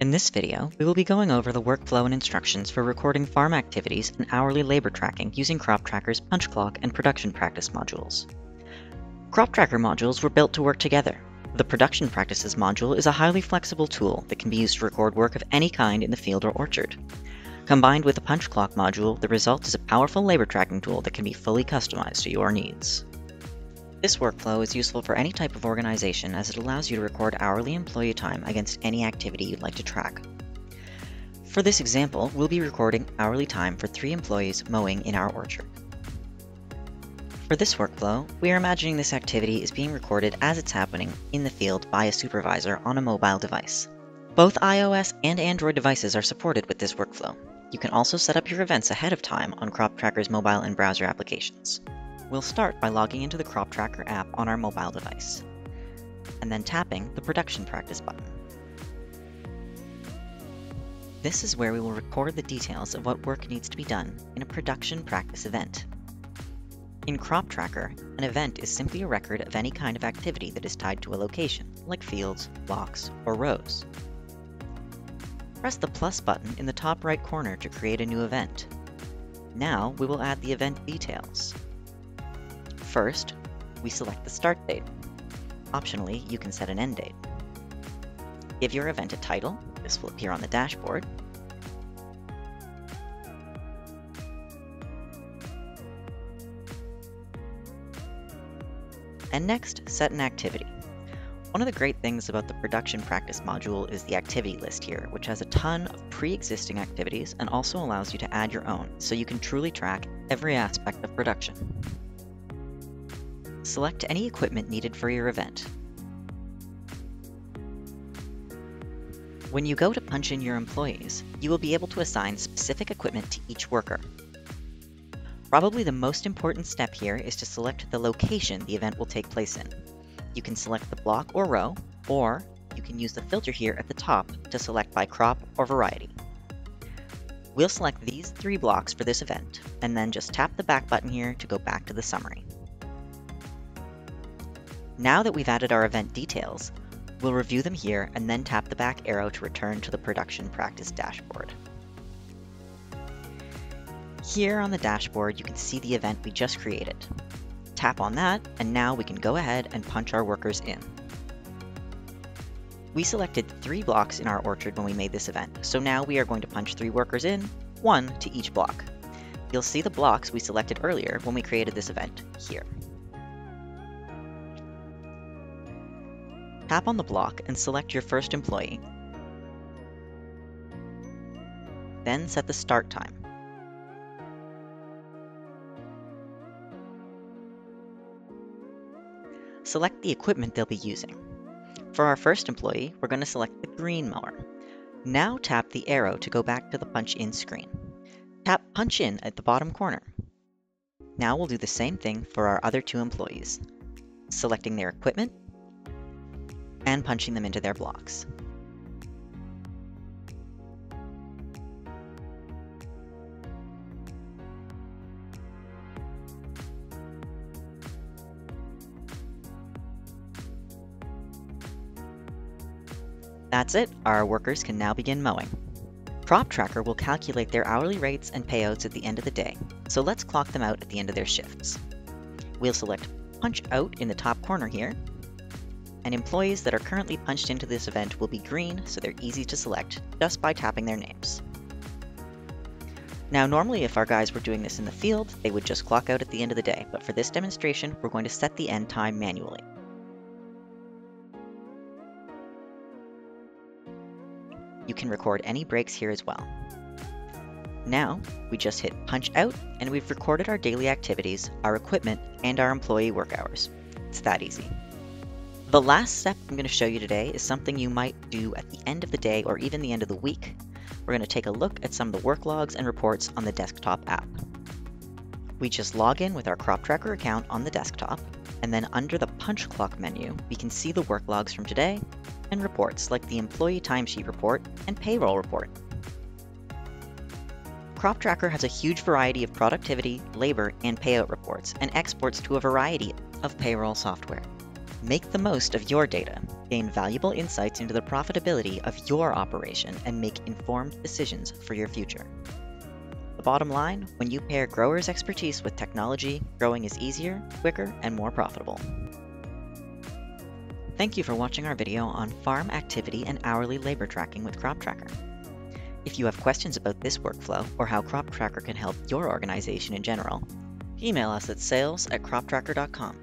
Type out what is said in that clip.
In this video, we will be going over the workflow and instructions for recording farm activities and hourly labor tracking using Croptracker's punch clock and production practice modules. Croptracker modules were built to work together. The production practices module is a highly flexible tool that can be used to record work of any kind in the field or orchard. Combined with the punch clock module, the result is a powerful labor tracking tool that can be fully customized to your needs. This workflow is useful for any type of organization as it allows you to record hourly employee time against any activity you'd like to track. For this example, we'll be recording hourly time for 3 employees mowing in our orchard. For this workflow, we are imagining this activity is being recorded as it's happening in the field by a supervisor on a mobile device. Both iOS and Android devices are supported with this workflow. You can also set up your events ahead of time on Croptracker's mobile and browser applications. We'll start by logging into the Croptracker app on our mobile device, and then tapping the Production Practice button. This is where we will record the details of what work needs to be done in a production practice event. In Croptracker, an event is simply a record of any kind of activity that is tied to a location, like fields, blocks, or rows. Press the plus button in the top right corner to create a new event. Now we will add the event details. First, we select the start date. Optionally, you can set an end date. Give your event a title. This will appear on the dashboard. And next, set an activity. One of the great things about the production practice module is the activity list here, which has a ton of pre-existing activities and also allows you to add your own, so you can truly track every aspect of production. Select any equipment needed for your event. When you go to punch in your employees, you will be able to assign specific equipment to each worker. Probably the most important step here is to select the location the event will take place in. You can select the block or row, or you can use the filter here at the top to select by crop or variety. We'll select these 3 blocks for this event, and then just tap the back button here to go back to the summary. Now that we've added our event details, we'll review them here and then tap the back arrow to return to the production practice dashboard. Here on the dashboard, you can see the event we just created. Tap on that, and now we can go ahead and punch our workers in. We selected 3 blocks in our orchard when we made this event, so now we are going to punch 3 workers in, 1 to each block. You'll see the blocks we selected earlier when we created this event here. Tap on the block and select your first employee. Then set the start time. Select the equipment they'll be using. For our first employee, we're going to select the green mower. Now tap the arrow to go back to the punch in screen. Tap punch in at the bottom corner. Now we'll do the same thing for our other 2 employees, selecting their equipment and punching them into their blocks. That's it, our workers can now begin mowing. Croptracker will calculate their hourly rates and payouts at the end of the day, so let's clock them out at the end of their shifts. We'll select punch out in the top corner here, and employees that are currently punched into this event will be green, so they're easy to select just by tapping their names. Now normally if our guys were doing this in the field, they would just clock out at the end of the day, but for this demonstration, we're going to set the end time manually. You can record any breaks here as well. Now, we just hit punch out, and we've recorded our daily activities, our equipment, and our employee work hours. It's that easy. The last step I'm going to show you today is something you might do at the end of the day or even the end of the week. We're going to take a look at some of the work logs and reports on the desktop app. We just log in with our Croptracker account on the desktop, and then under the punch clock menu, we can see the work logs from today and reports like the employee timesheet report and payroll report. Croptracker has a huge variety of productivity, labor, and payout reports and exports to a variety of payroll software. Make the most of your data. Gain valuable insights into the profitability of your operation and make informed decisions for your future. The bottom line, when you pair growers' expertise with technology, growing is easier, quicker, and more profitable. Thank you for watching our video on farm activity and hourly labor tracking with Croptracker. If you have questions about this workflow or how Croptracker can help your organization in general, email us at sales@croptracker.com.